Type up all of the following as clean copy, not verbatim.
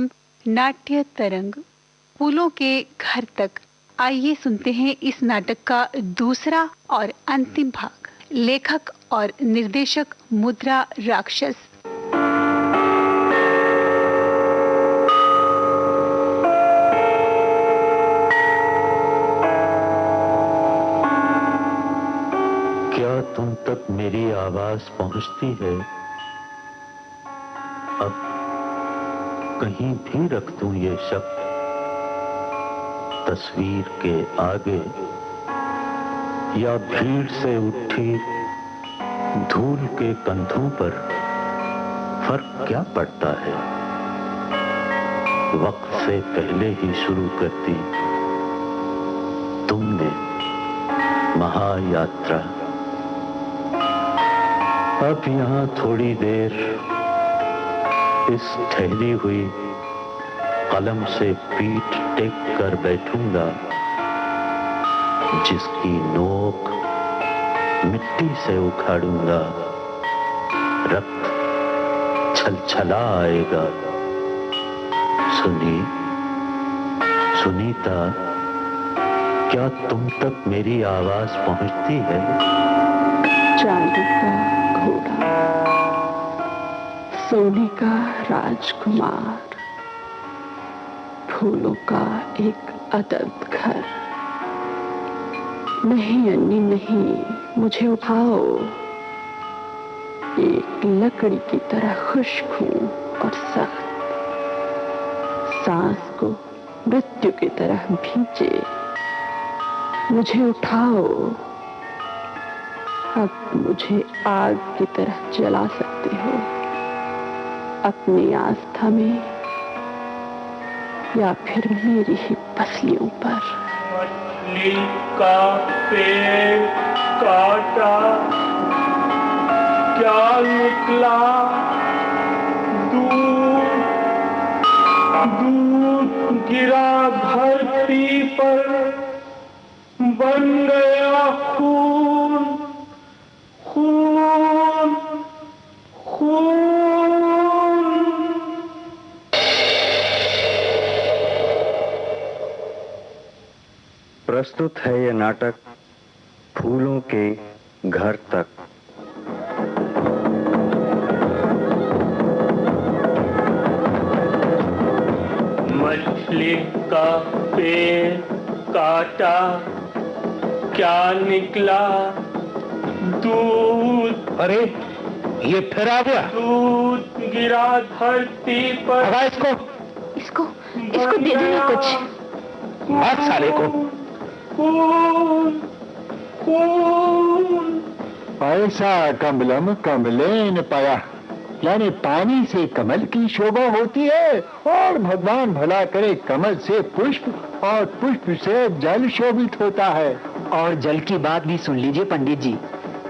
कार्यक्रम नाट्य तरंग फूलों के घर तक। आइए सुनते हैं इस नाटक का दूसरा और अंतिम भाग। लेखक और निर्देशक मुद्रा राक्षस। क्या तुम तक मेरी आवाज पहुंचती है? अब कहीं भी रख दूं ये शब्द तस्वीर के आगे, या भीड़ से उठी धूल के कंधों पर, फर्क क्या पड़ता है? वक्त से पहले ही शुरू कर दी तुमने महायात्रा। अब यहां थोड़ी देर इस ठहरी हुई कलम से पीठ टेक कर बैठूंगा, जिसकी नोक मिट्टी से उखाड़ूंगा, रक्त छलछला आएगा। सुनीता, क्या तुम तक मेरी आवाज पहुंचती है? चांदी का घोड़ा, सोने का राजकुमार, फूलों का एक अदब घर। नहीं अन्नी नहीं, मुझे उठाओ। एक लकड़ी की तरह खुश्क हूं और सख्त, सांस को मृत्यु की तरह भींचे। मुझे उठाओ, अब मुझे आग की तरह जला सकते हो, अपनी आस्था में या फिर मेरी ही पसलियों पर। मछली का पेट काटा, क्या निकला? दूध गिरा धरती पर, बन गया खून, खून, खून। प्रस्तुत है ये नाटक फूलों के घर तक। मछली का पेट काटा, क्या निकला? दूध। अरे ये फिर आ गया। दूध गिरा धरती पर। इसको दे देना कुछ। मार साले को। खून, खून। पैसा कमलम कमलेन पाया, यानी पानी से कमल की शोभा होती है, और भगवान भला करे कमल से पुष्प, और पुष्प से जल शोभित होता है। और जल की बात भी सुन लीजिए पंडित जी,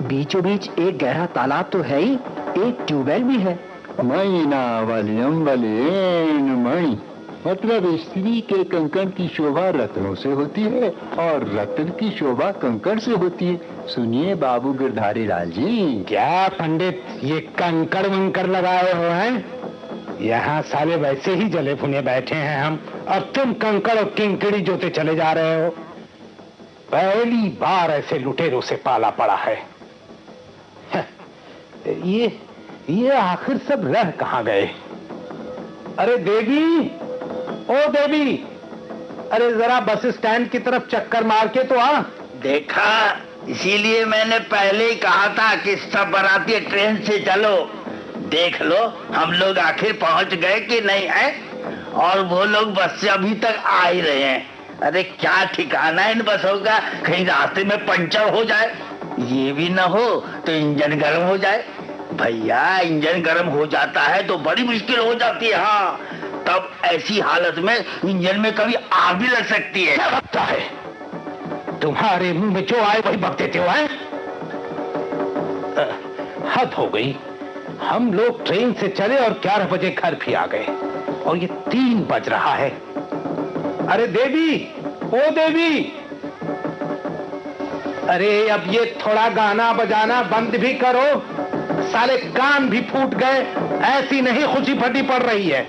बीचों बीच एक गहरा तालाब तो है ही, एक ट्यूबवेल भी है। मैना वलियम वलियन मणि, मतलब स्त्री के कंकण की शोभा रत्नों से होती है, और रत्न की शोभा कंकण से होती है। सुनिए बाबू गिरधारी लाल जी। क्या पंडित ये कंकड़ वंकड़ लगाए हो हैं? यहाँ साले वैसे ही जले भुने बैठे हैं हम, और तुम कंकड़ और किंकड़ी जोते चले जा रहे हो। पहली बार ऐसे लुटेरों से पाला पड़ा है। ये आखिर सब रह कहाँ गए? अरे देवी, ओ देवी, अरे जरा बस स्टैंड की तरफ चक्कर मार के तो आ। देखा, इसीलिए मैंने पहले ही कहा था कि सब बाराती ट्रेन से चलो। देख लो हम लोग आखिर पहुंच गए कि नहीं है, और वो लोग बस से अभी तक आ ही रहे हैं। अरे क्या ठिकाना है इन बसों का, कहीं रास्ते में पंचर हो जाए, ये भी ना हो तो इंजन गर्म हो जाए। भैया इंजन गर्म हो जाता है तो बड़ी मुश्किल हो जाती है। हाँ, तब ऐसी हालत में इंजन में कभी आग भी लग सकती है। क्या लगता है तुम्हारे मुंह में जो आए वही बक देते हो? हद हो गई। हम लोग ट्रेन से चले और 11 बजे घर भी आ गए, और ये 3 बज रहा है। अरे देवी, ओ देवी, अरे अब ये थोड़ा गाना बजाना बंद भी करो, साले कान भी फूट गए। ऐसी नहीं खुशी फटी पड़ रही है।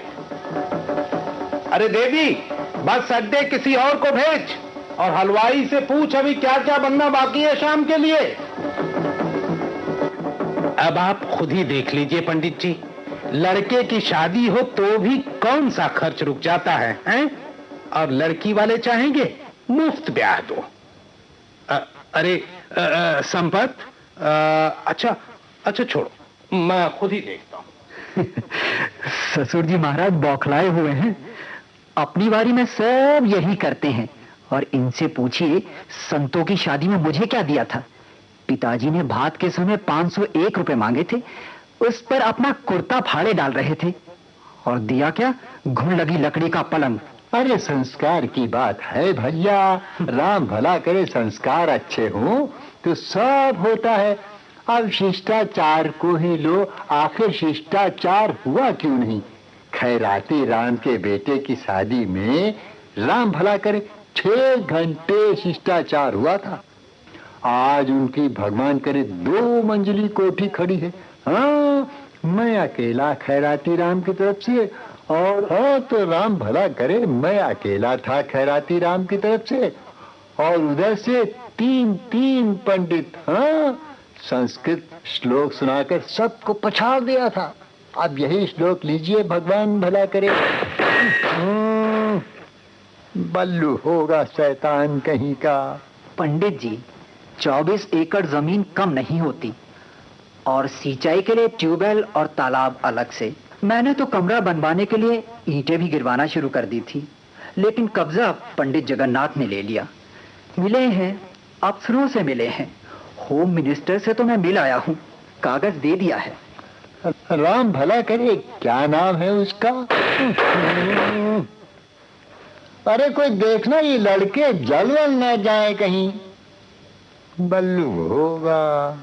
अरे देवी, बस अड्डे किसी और को भेज और हलवाई से पूछ अभी क्या क्या बनना बाकी है शाम के लिए। अब आप खुद ही देख लीजिए पंडित जी, लड़के की शादी हो तो भी कौन सा खर्च रुक जाता है, हैं? और लड़की वाले चाहेंगे मुफ्त ब्याह दो। अरे संपत, अच्छा छोड़ो, मैं खुद ही देखता हूँ। ससुर जी महाराज बौखलाए हुए हैं। अपनी बारी में सब यही करते हैं। और इनसे पूछिए, संतों की शादी में मुझे क्या दिया था? पिताजी ने भात के समय 501 रुपए मांगे थे, उस पर अपना कुर्ता फाड़े डाल रहे थे। और दिया क्या? घुन लगी लकड़ी का पलंग। अरे संस्कार की बात है भैया, राम भला करे संस्कार अच्छे हों तो सब होता है। अब शिष्टाचार को ही लो, आखिर शिष्टाचार हुआ क्यों नहीं? खैराती राम के बेटे की शादी में राम भला करे 6 घंटे शिष्टाचार हुआ था। आज उनकी भगवान करे 2 मंजिली कोठी खड़ी है। हाँ, मैं अकेला खैराती राम की तरफ से, और हाँ तो राम भला करे मैं अकेला था खैराती राम की तरफ से, और उधर से 3 पंडित, हाँ, संस्कृत श्लोक सुनाकर सबको पछाड़ दिया था। अब यही श्लोक लीजिए, भगवान भला करे। बल्लू होगा शैतान कहीं का। पंडित जी, 24 एकड़ जमीन कम नहीं होती, और सिंचाई के लिए ट्यूबवेल और तालाब अलग से। मैंने तो कमरा बनवाने के लिए ईंटें भी गिरवाना शुरू कर दी थी, लेकिन कब्जा पंडित जगन्नाथ ने ले लिया। मिले हैं, अफसरों से मिले हैं, होम मिनिस्टर से तो मैं मिल आया हूँ, कागज दे दिया है। राम भला करे, क्या नाम है उसका? अरे कोई देखना, ये लड़के जलवल न जाए कहीं। बल्लू होगा,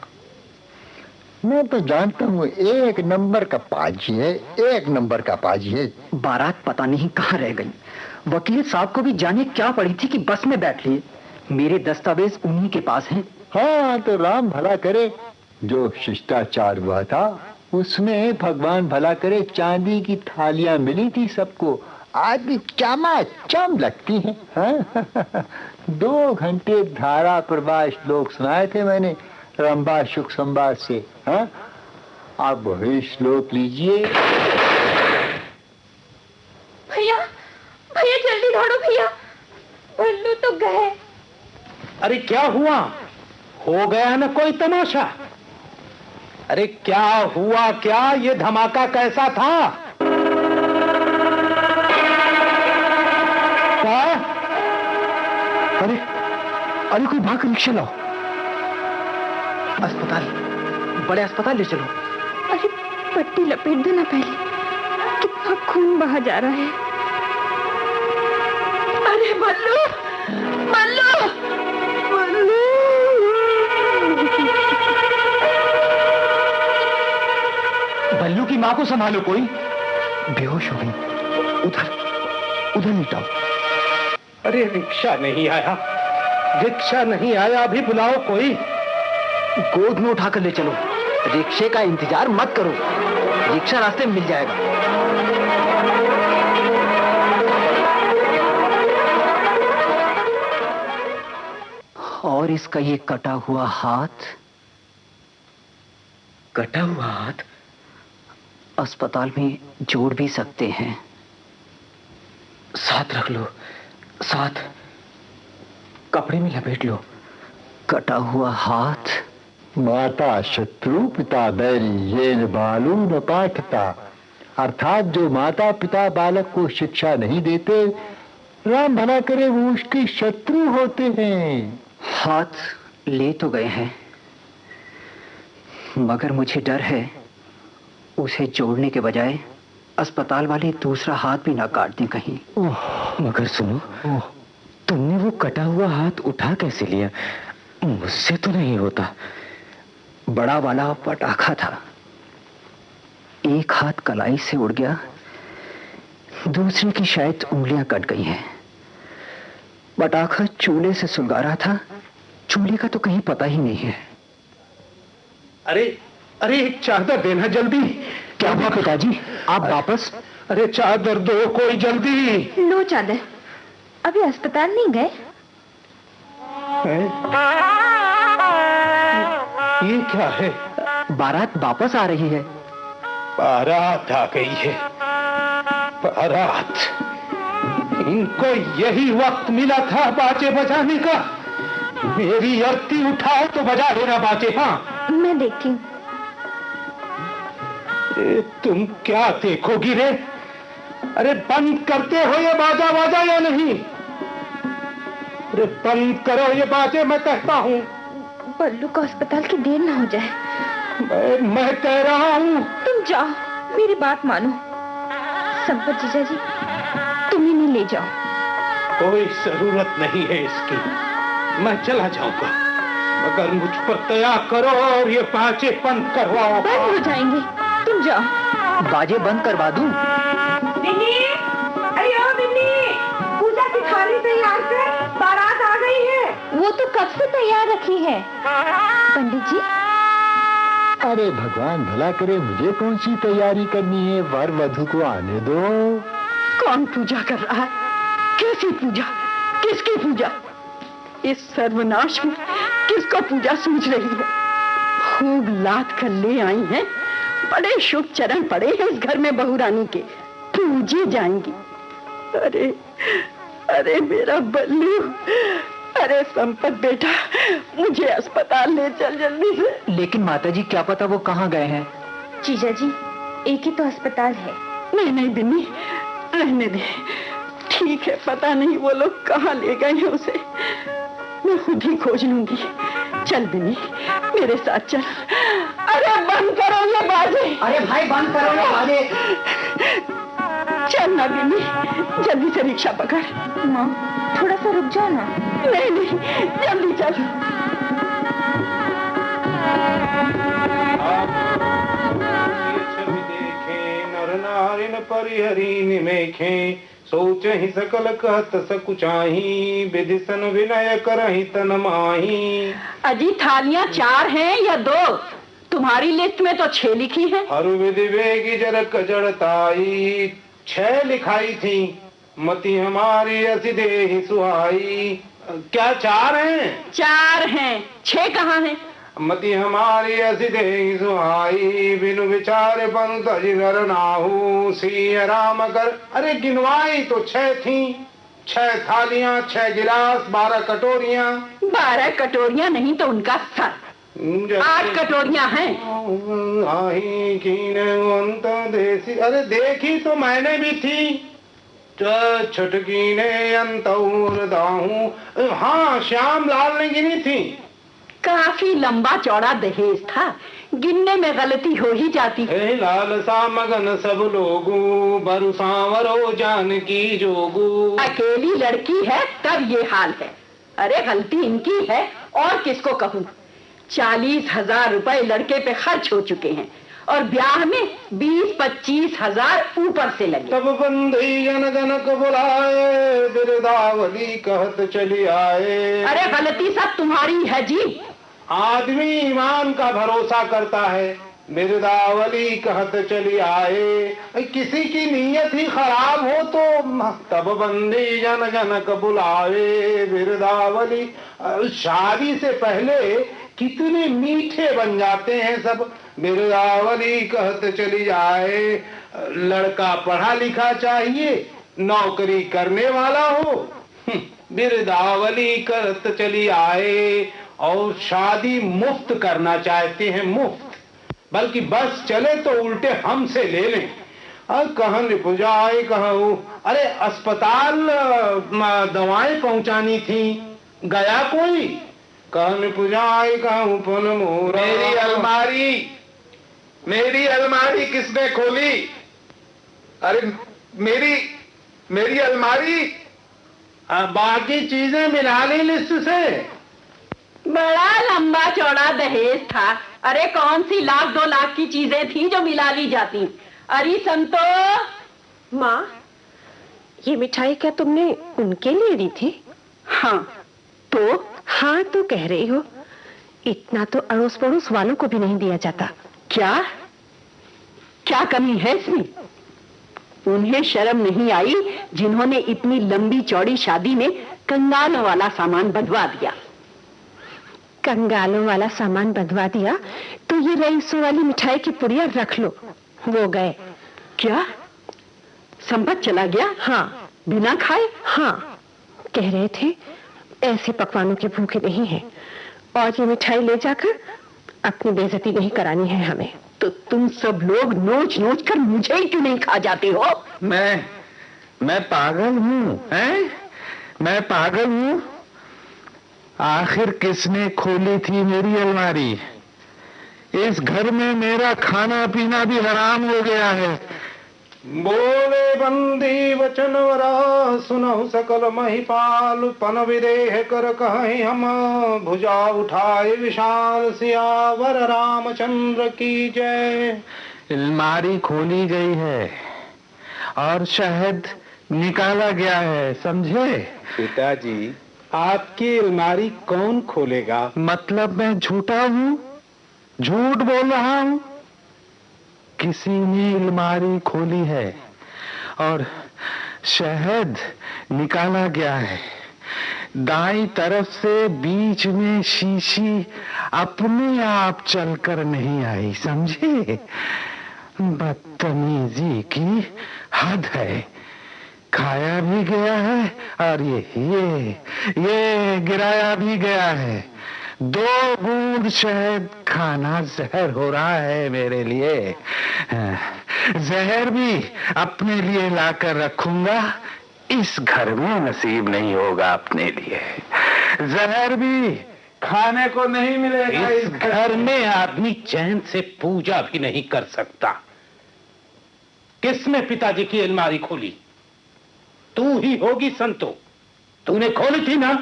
मैं तो जानता हूँ 1 नंबर का पाजी है, 1 नंबर का पाजी है। बारात पता नहीं कहाँ रह गई। वकील साहब को भी जाने क्या पड़ी थी कि बस में बैठ लिए। मेरे दस्तावेज उन्हीं के पास हैं। हाँ तो राम भला करे, जो शिष्टाचार हुआ था उसमें भगवान भला करे चांदी की थालियां मिली थी सबको। आज भी चमाचम लगती है। हाँ? 2 घंटे धारा प्रवाह श्लोक सुनाए थे मैंने रंभा शुक संवाद से। हाँ? आप वही श्लोक लीजिए। भैया भैया जल्दी दौड़ो भैया, बल्लू तो गए। अरे क्या हुआ? हो गया ना कोई तमाशा? अरे क्या हुआ? क्या ये धमाका कैसा था? क्या? अरे कोई भाग रिक्शा लाओ, अस्पताल, बड़े अस्पताल ले चलो। अरे पट्टी लपेट दो ना पहले, कितना खून बहा जा रहा है। अरे बल्लू बल्लू बल्लू। बल्लू की माँ को संभालो, कोई बेहोश हो गई। उधर लेटाओ। अरे रिक्शा नहीं आया, रिक्शा नहीं आया, अभी बुलाओ कोई। गोद में उठाकर ले चलो, रिक्शे का इंतजार मत करो, रिक्शा रास्ते में मिल जाएगा। और इसका ये कटा हुआ हाथ अस्पताल में जोड़ भी सकते हैं। साथ रख लो, साथ कपड़े में लपेट लो। कटा हुआ हाथ। माता शत्रु पिता बैरी ये न बालू न पाठता, अर्थात जो माता पिता बालक को शिक्षा नहीं देते, राम भला करे वो उसके शत्रु होते हैं। हाथ ले तो गए हैं, मगर मुझे डर है उसे जोड़ने के बजाय अस्पताल वाले दूसरा हाथ भी ना काट दें कहीं। मगर सुनो, तुमने वो कटा हुआ हाथ उठा कैसे लिया? मुझसे तो नहीं होता। बड़ा वाला पटाखा था, एक हाथ कलाई से उड़ गया, दूसरे की शायद उंगलियां कट गई हैं। पटाखा चूल्हे से सुलगा रहा था, चूल्हे का तो कहीं पता ही नहीं है। अरे अरे एक चादर देना जल्दी। क्या हुआ पिताजी? आप वापस? अरे चादर दो कोई जल्दी। लो चादर। अभी अस्पताल नहीं गए? ये क्या है? बारात वापस आ रही है। बारात आ गई है? बारात? इनको यही वक्त मिला था बाजे बजाने का। मेरी अर्थी उठाओ तो बजा देना बाजे। हाँ मैं देखती हूँ। तुम क्या देखोगी रे? अरे बंद करते हो ये बाजा बाजा या नहीं? अरे बंद करो ये बाजे, मैं कहता हूँ। बल्लू को अस्पताल की देर ना हो जाए। मैं कह रहा हूँ। तुम जाओ, मेरी बात मानो। संपत जीजा जी, तुम इन्हें ले जाओ। कोई जरूरत नहीं है इसकी, मैं चला जाऊंगा, मगर मुझ पर दया करो और ये बाजे बंद करवाओ। बंद हो जाएंगे, तुम जाओ। बाजे बंद करवा दूं? बिन्नी, अरे ओ बिन्नी, पूजा की थाली तैयार कर, बारात आ गई है। वो तो कब से तैयार रखी है। पंडित जी। अरे भगवान भला करे, मुझे कौन सी तैयारी करनी है? वर वधू को आने दो। कौन पूजा कर रहा है? कैसी पूजा? किसकी पूजा? इस सर्वनाश में किसको पूजा सूझ रही है? खूब लाद कर ले आई हैं, बड़े शुभ चरण पड़े हैं इस घर में बहू रानी के, पूजे जाएंगी। अरे अरे मेरा बल्लू, अरे संपत बेटा, मुझे अस्पताल ले चल जल्दी से। लेकिन माताजी, क्या पता वो कहाँ गए हैं? जीजा जी, एक ही तो अस्पताल है। नहीं नहीं बिन्नी, रहने दे। ठीक है, पता नहीं वो लोग कहाँ ले गए हैं उसे, मैं खुद ही खोज लूंगी। चल बिन्नी, मेरे साथ चल। अरे बंद करो ये बाजे। अरे भाई बंद करो ये बाजे। चल ना बिन्नी, जल्दी से रिक्शा पकड़। माँ, थोड़ा सा रुक जाओ ना। नहीं नहीं, जल्दी चल। नर नारिन परिहरी निमेखे, सोच ही सकल कहत सकुचाही, विधि सन विनय करहि तन माही। अजी थालियां 4 हैं या 2? तुम्हारी लिस्ट में तो 6 लिखी है। हर विधि वेगी जरक जड़ताई, 6 लिखाई थी, मति हमारी असी देहि सुहाई। क्या 4 हैं? 4 हैं, 6 कहाँ हैं? मति हमारी असी देहि सुहाई, बिनु विचार बंद अजगर नाहू, सिया राम कर। अरे गिनवाई तो 6 थी, 6 थालियां, 6 गिलास, 12 कटोरियां। 12 कटोरियां नहीं तो उनका सर। 8 कटोरियां हैं। देसी। अरे देखी तो मैंने भी थी, छुटकी ने अंतौर दाहू। हाँ, श्याम लाल ने गिनी थी। काफी लंबा चौड़ा दहेज था, गिनने में गलती हो ही जाती। लाल सा मगन सब लोगू, बरु सांवरो जानकी जोगू। अकेली लड़की है तब ये हाल है। अरे गलती इनकी है और किसको कहूँ। 40,000 रुपए लड़के पे खर्च हो चुके हैं और ब्याह में 20-25 हजार ऊपर से लगे। तब बंदी जन जनक बुलाए, बिरदावली कहत चली आए। अरे गलती सब तुम्हारी है जी। आदमी ईमान का भरोसा करता है, बिरदावली कहत चली आए। किसी की नीयत ही खराब हो तो तब बंदी जन जनक बुलाए, बिरदावली। शादी से पहले कितने मीठे बन जाते हैं सब। बिरदावली कहत चली जाए, लड़का पढ़ा लिखा चाहिए, नौकरी करने वाला हो। बिरदावली कहत चली आए और शादी मुफ्त करना चाहते हैं, मुफ्त। बल्कि बस चले तो उल्टे हमसे ले लें। कहाँ निपुजाए कहूँ। अरे अस्पताल दवाएं पहुंचानी थी, गया कोई? कहन पुजाई कहूँ पुन मोरा। मेरी अलमारी किसने खोली? अरे मेरी अलमारी। बाकी चीजें मिला ली लिस्ट से। बड़ा लंबा चौड़ा दहेज था। अरे कौन सी 1-2 लाख की चीजें थी जो मिला ली जाती। अरे संतो। माँ, ये मिठाई क्या तुमने उनके लिए दी थी? हाँ तो? हाँ तो कह रही हो, इतना तो अड़ोस पड़ोस वालों को भी नहीं दिया जाता। क्या क्या कमी है इसमें? उन्हें शर्म नहीं आई जिन्होंने इतनी लंबी चौड़ी शादी में कंगालों वाला सामान बंधवा दिया। कंगालों वाला सामान बंधवा दिया तो ये रईसों वाली मिठाई की पुड़िया रख लो। वो गए। क्या संपत चला गया? हाँ। बिना खाए? हाँ, कह रहे थे ऐसे पकवानों के भूखे नहीं हैं और ये मिठाई ले जाकर अपनी बेइज्जती नहीं करानी है हमें। तो तुम सब लोग नोच नोच कर मुझे ही क्यों नहीं खा जाते हो? मैं पागल हूँ, हैं? मैं पागल हूँ? आखिर किसने खोली थी मेरी अलमारी? इस घर में मेरा खाना पीना भी हराम हो गया है। बोले बंदी वचन वरा सुनहु सकल महिपाल पन विदेह कर कहीं हम भुजा उठाए विशाल सियावर रामचंद्र की जय। अलमारी खोली गई है और शहद निकाला गया है, समझे? पिताजी, आपकी अलमारी कौन खोलेगा? मतलब मैं झूठा हूँ? झूठ बोल रहा हूँ? किसी ने अलमारी खोली है और शहद निकाला गया है। दाईं तरफ से बीच में शीशी अपने आप चलकर नहीं आई, समझे? बदतमीजी की हद है। खाया भी गया है और ये गिराया भी गया है। 2 बूंद शहद खाना जहर हो रहा है मेरे लिए। जहर भी अपने लिए लाकर रखूंगा, इस घर में नसीब नहीं होगा अपने लिए। जहर भी खाने को नहीं मिलेगा। इस घर में आदमी चैन से पूजा भी नहीं कर सकता। किसने पिताजी की अलमारी खोली? तू ही होगी संतो। तूने खोली थी ना?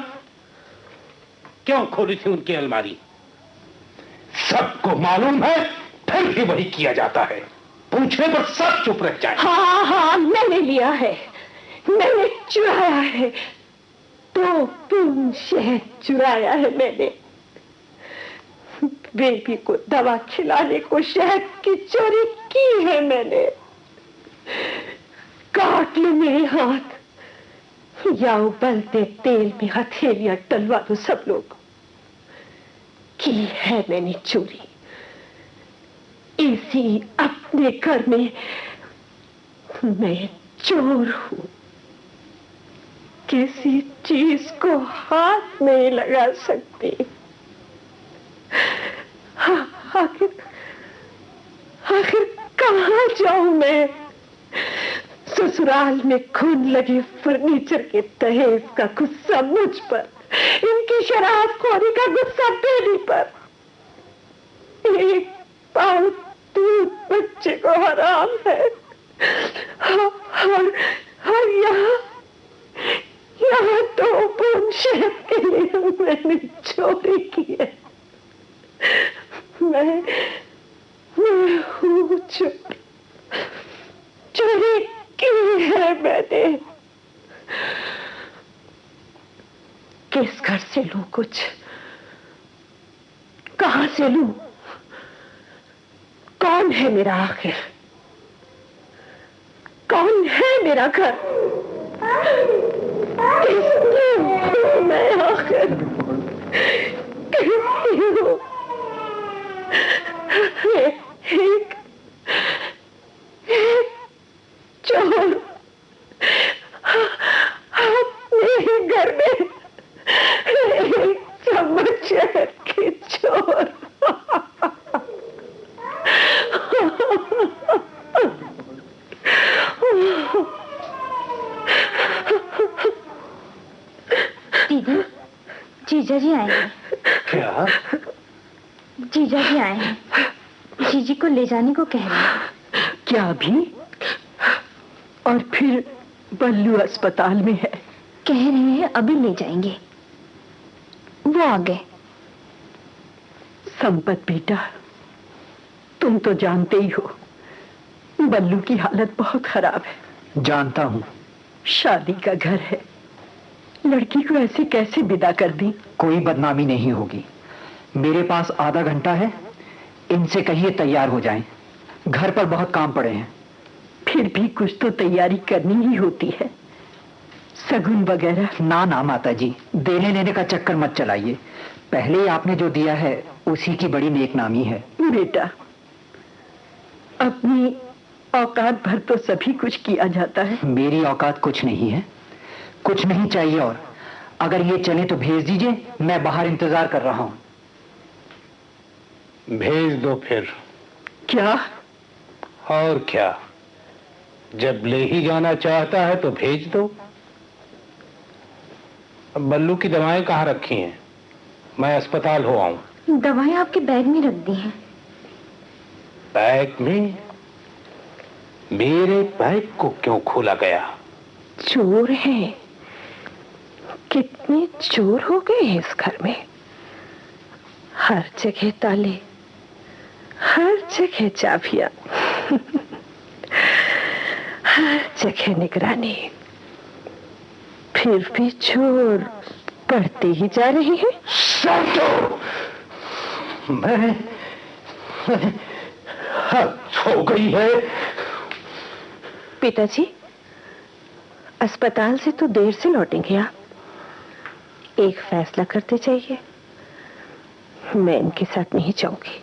क्यों खोली थी उनकी अलमारी? सबको मालूम है, फिर भी वही किया जाता है। पूछने पर सब चुप रह जाए। हाँ हाँ, मैंने लिया है, मैंने चुराया है। 2 बूंद शहद चुराया है मैंने। बेबी को दवा खिलाने को शहद की चोरी की है मैंने। काट लो मेरे हाथ या उबलते तेल में हथेलियां टलवा दो सब लोग। की है मैंने चोरी। इसी अपने घर में मैं चोर हूं। किसी चीज को हाथ नहीं लगा सकती। आखिर कहां जाऊं मैं? ससुराल में खून लगे फर्नीचर के दहेज का गुस्सा मुझ पर, इनकी शराबखोरी का गुस्सा बेबी पर। एक पाव दूध बच्चे को हराम है और यहाँ 2 बूंद शहद के लिए मैंने चोरी की है। मैं हूँ चोर। चोरी की है मैंने। किस घर से लूं कुछ? कहां से लूं? कौन है मेरा आखिर? कौन है मेरा घर? किसकी हूं मैं आखिर? किसकी हूं? एक चोर अपने ही घर में, एक चम्मच शहद के चोर। दीदी, जीजा जी आए हैं। क्या? जीजा जी आए हैं, जीजी को ले जाने को कह रहे हैं। क्या अभी? और फिर बल्लू अस्पताल में है। कह रहे हैं अभी ले जाएंगे। वो आ गए। संपत बेटा, तुम तो जानते ही हो बल्लू की हालत बहुत खराब है। जानता हूँ। शादी का घर है, लड़की को ऐसे कैसे विदा कर दी? कोई बदनामी नहीं होगी। मेरे पास आधा घंटा है, इनसे कहिए तैयार हो जाएं। घर पर बहुत काम पड़े हैं। फिर भी कुछ तो तैयारी करनी ही होती है, सगुन वगैरह। ना ना माता जी, देने लेने का चक्कर मत चलाइए। पहले ही आपने जो दिया है उसी की बड़ी नेकनामी है। बेटा, अपनी औकात भर तो सभी कुछ किया जाता है। मेरी औकात कुछ नहीं है, कुछ नहीं चाहिए। और अगर ये चले तो भेज दीजिए, मैं बाहर इंतजार कर रहा हूं। भेज दो फिर। क्या? और क्या, जब ले ही जाना चाहता है तो भेज दो। अब बल्लू की दवाएं कहाँ रखी हैं? मैं अस्पताल हो आऊं। दवाएं आपके बैग में रख दी हैं। बैग में? मेरे बैग को क्यों खोला गया? चोर है। कितने चोर हो गए हैं इस घर में। हर जगह ताले, हर जगह चाबियां, हर जगह निगरानी, फिर भी चोर बढ़ते ही जा रही है। मैं हद हो गई है। पिताजी, अस्पताल से तो देर से लौटेंगे आप। एक फैसला करते जाइए। मैं इनके साथ नहीं जाऊंगी,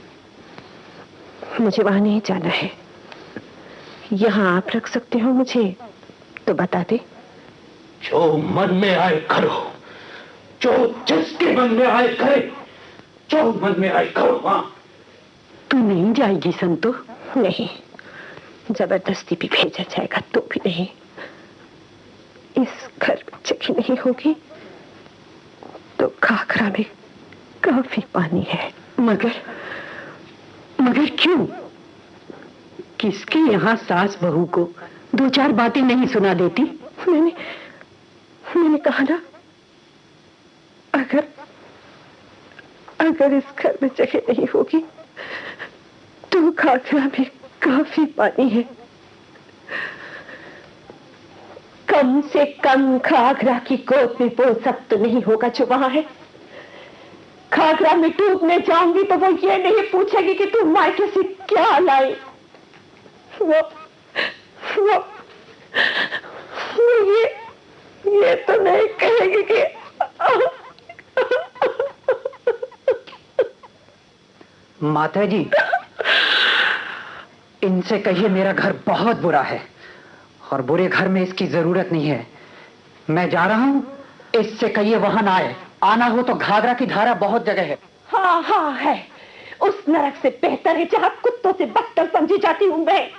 मुझे वहां नहीं जाना है। यहां आप रख सकते हो मुझे तो बता दे। जो मन में आए करो, जो जिसके मन में आए करे, जो मन में आए करो। हाँ, तू नहीं जाएगी संतो? नहीं, जबरदस्ती भी भेजा जाएगा तो भी नहीं। इस घर में जगह नहीं होगी तो घाघरा में काफी पानी है। मगर क्यों? किसके यहाँ सास बहू को दो चार बातें नहीं सुना देती? मैंने कहा ना, अगर इस घर में जगह नहीं होगी तो घाघरा में काफी पानी है। कम से कम घाघरा की गोद में वो सब तो नहीं होगा जो वहां है। घाघरा में डूबने जाऊंगी तो वो ये नहीं पूछेगी कि तू मायके से क्या लाई। वो ये तो नहीं कहेगी कि माता जी, इनसे कहिए मेरा घर बहुत बुरा है और बुरे घर में इसकी जरूरत नहीं है। मैं जा रहा हूं, इससे कहिए वहां ना आए। आना हो तो घाघरा की धारा बहुत जगह है। हाँ है। उस नरक से बेहतर है जहां कुत्तों से बदतर समझी जाती हूं मैं,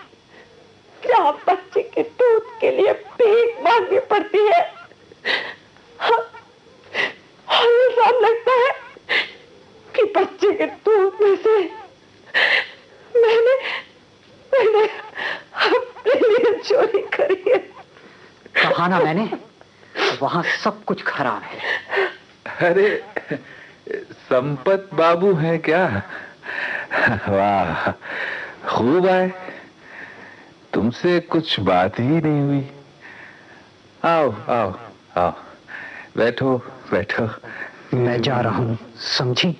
जहां बच्चे के दूध के लिए भीख मांगनी पड़ती है। ऐसा लगता है कि बच्चे के दूध में से मैंने अपने लिए चोरी करी है। कहा ना मैंने, वहां सब कुछ खराब है। अरे संपत बाबू हैं क्या? वाह, खूब आए। तुमसे कुछ बात ही नहीं हुई। आओ आओ आओ, बैठो बैठो। मैं जा रहा हूं, समझी?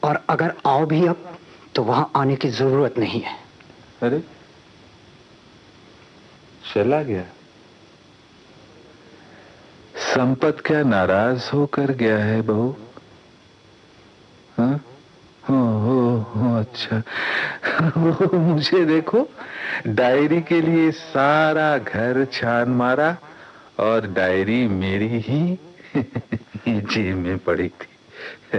और अगर आओ भी अब तो वहां आने की जरूरत नहीं है। अरे चला गया? संपत क्या नाराज होकर गया है बहू? हाँ? हो अच्छा। मुझे देखो, डायरी के लिए सारा घर छान मारा और डायरी मेरी ही जेब में पड़ी थी।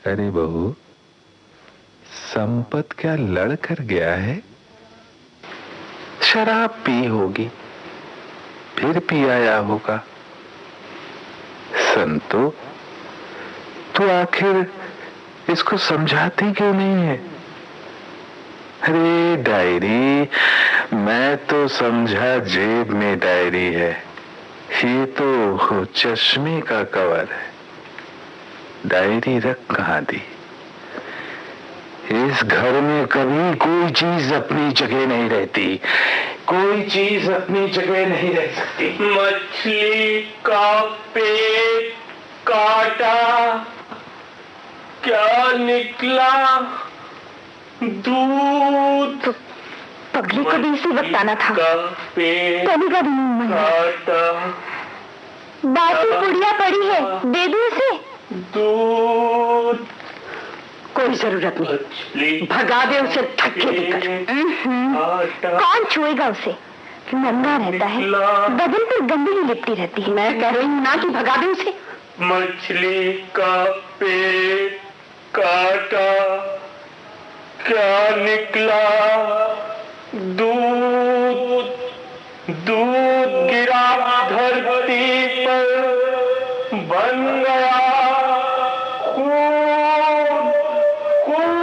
अरे बहू, संपत क्या लड़ कर गया है? शराब पी होगी, फिर पी आया होगा। संतो, तू आखिर इसको समझाती क्यों नहीं है? अरे डायरी, मैं तो समझा जेब में डायरी है, ये तो चश्मे का कवर है। डायरी रख कहाँ दी? इस घर में कभी कोई चीज अपनी जगह नहीं रहती, कोई चीज अपनी जगह नहीं रह सकती। मछली का पेट काटा, क्या निकला? दूध। पगली को भी इसी वक्त आना था, कभी का भी नहीं मन। बासी पुड़िया पड़ी है, दे दूं उसे? दूध। कोई जरूरत नहीं, भगा दे उसे धक्के देकर। कौन छुएगा उसे? नंगा रहता है, बदन पर गंदी ही लिपटी रहती है। मैं कह रही हूँ ना कि भगा दे उसे। मछली का पेट काटा, क्या निकला? दूध। दूध गिरा धरती पर, बन गया खून। खून।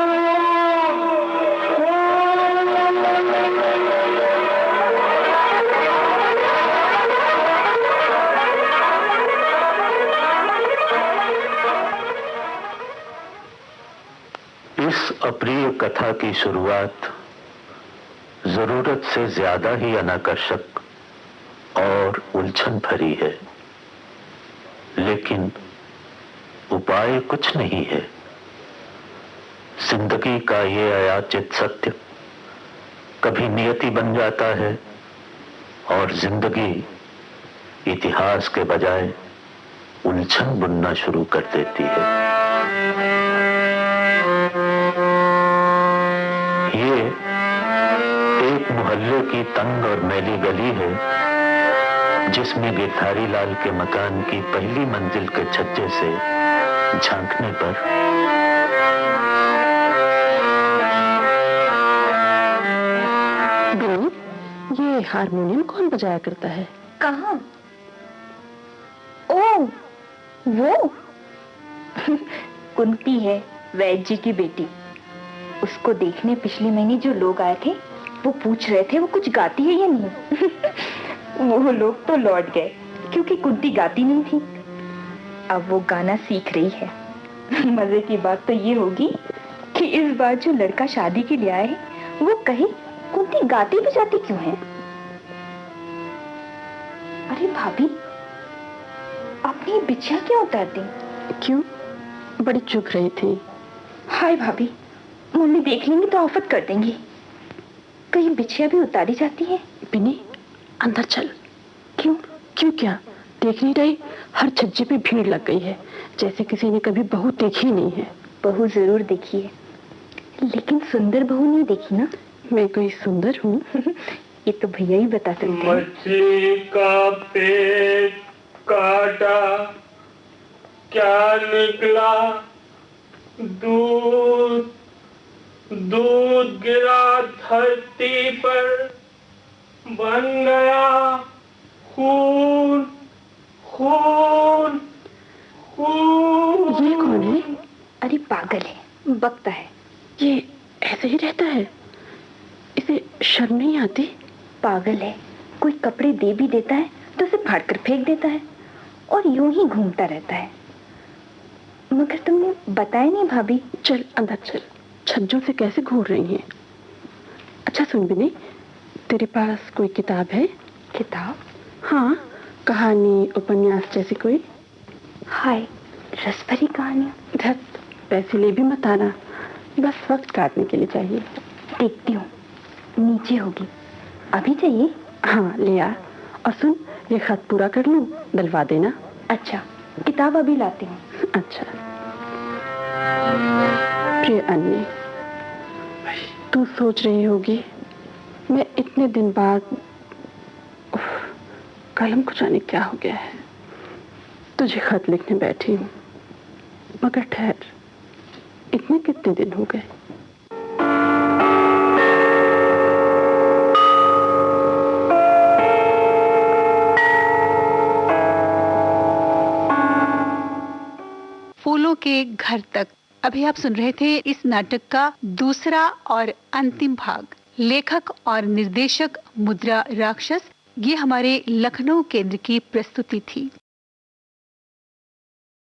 इस अप्रिय कथा की शुरुआत जरूरत से ज्यादा ही अनाकर्षक और उलझन भरी है, लेकिन उपाय कुछ नहीं है। जिंदगी का ये अयाचित सत्य कभी नियति बन जाता है और जिंदगी इतिहास के बजाय उलझन बुनना शुरू कर देती है। ये एक मोहल्ले की तंग और मैली गली है जिसमें गिरधारी लाल के मकान की पहली मंजिल के छज्जे से झांकने पर ये हारमोनियम कौन बजाया करता है? कहाँ? ओ, वो कुंती है, वैद्य जी की बेटी। उसको देखने पिछले महीने जो लोग आए थे वो पूछ रहे थे वो कुछ गाती है या नहीं। वो लोग तो लौट गए क्योंकि कुंती गाती नहीं थी। अब वो गाना सीख रही है। मजे की बात तो ये होगी कि इस बार जो लड़का शादी के लिए आए है वो कहे कुंती गाती बजाती क्यों है। अरे भाभी, आपने ये बिछिया क्यों उतार दी? क्यों? बड़ी चुक रही थी। हाय भाभी, मम्मी देख लेंगी तो आफत कर देंगी। कहीं बिछिया भी उतारी जाती है? बिनी, अंदर चल। क्यों? क्यों क्या? देख नहीं रही? हर छज्जे पे भीड़ लग गई है, जैसे किसी ने कभी बहू देखी नहीं है। बहू जरूर देखी है, लेकिन सुंदर बहू नहीं देखी ना। मैं कोई सुंदर हूँ? ये तो भैया ही बता सकते हैं। मछली का पेट काटा, क्या निकला? दूध। दूध गिरा धरती पर, बन गया खून। खून। खून। ये कौन है? अरे पागल है, बकता है। ये ऐसे ही रहता है? इसे शर्म नहीं आती? पागल है, कोई कपड़े दे भी देता है तो उसे फाड़ कर फेंक देता है और यूं ही घूमता रहता है। मगर तुमने बताया नहीं भाभी। चल अंदर चल, छज्जों से कैसे घूर रही है। अच्छा सुन बिनी, तेरे पास कोई किताब है? किताब? हाँ, कहानी उपन्यास जैसी कोई। हाय, रस भरी कहानियाँ। धत, पैसे ले भी मत आना, बस वक्त काटने के लिए चाहिए। देखती हूँ, नीचे होगी। अभी चाहिए? हाँ ले आ। और सुन, ये खत पूरा कर लूं, दिलवा देना। अच्छा, किताब अभी लाती हूँ। अच्छा। प्रिय अन्य, तू सोच रही होगी मैं इतने दिन बाद कलम को जाने क्या हो गया है, तुझे खत लिखने बैठी हूँ। मगर ठहर, इतने कितने दिन हो गए? फूलों के घर तक। अभी आप सुन रहे थे इस नाटक का दूसरा और अंतिम भाग। लेखक और निर्देशक मुद्रा राक्षस। ये हमारे लखनऊ केंद्र की प्रस्तुति थी।